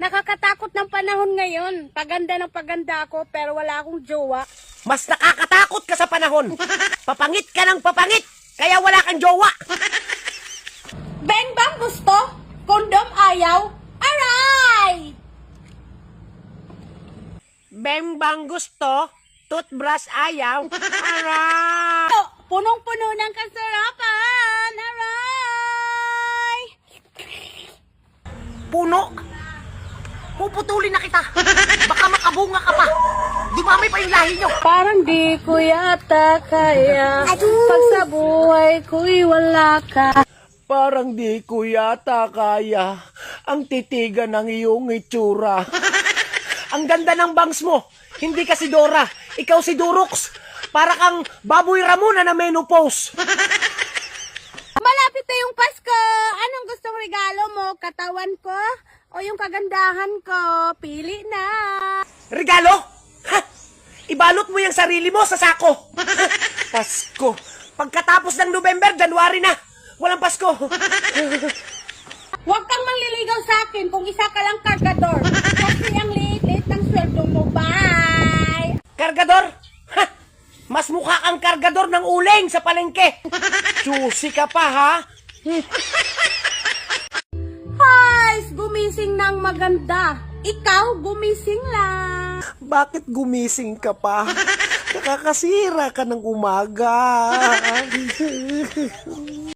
Nakakatakot ng panahon ngayon. Paganda ng paganda ako pero wala akong jowa. Mas nakakatakot ka sa panahon. Papangit ka ng papangit, kaya wala kang jowa. Beng bang gusto? Kondom ayaw? Aray! Beng bang gusto? Toothbrush ayaw? Aray! Punong-puno ng kasarapan. Aray! Puno? Puputulin na kita. Baka makabunga ka pa. Dumami pa yung lahi nyo. Parang di ko yata kaya pag sa buhay ko'y wala ka. Parang di ko yata kaya ang titigan ng iyong itsura. Ang ganda ng bangs mo. Hindi ka si Dora. Ikaw si Durox. Para kang baboy Ramona na menopause. Malapit na yung Pasko. Anong gustong regalo mo? Katawan ko? O yung kagandahan ko? Pili na. Regalo? Ha? Ibalot mo yung sarili mo sa sako. Pasko. Pagkatapos ng November, January na. Walang Pasko. Huwag kang manliligaw sa akin kung isa ka lang kargador. Kasi ang liit-liit ng sweldo mo. Bye! Kargador? Ha? Mas mukha kang kargador ng uling sa palengke. Susi ka pa, ha? Guys, gumising ng maganda. Ikaw, gumising lang. Bakit gumising ka pa? Nakakasira ka ng umaga.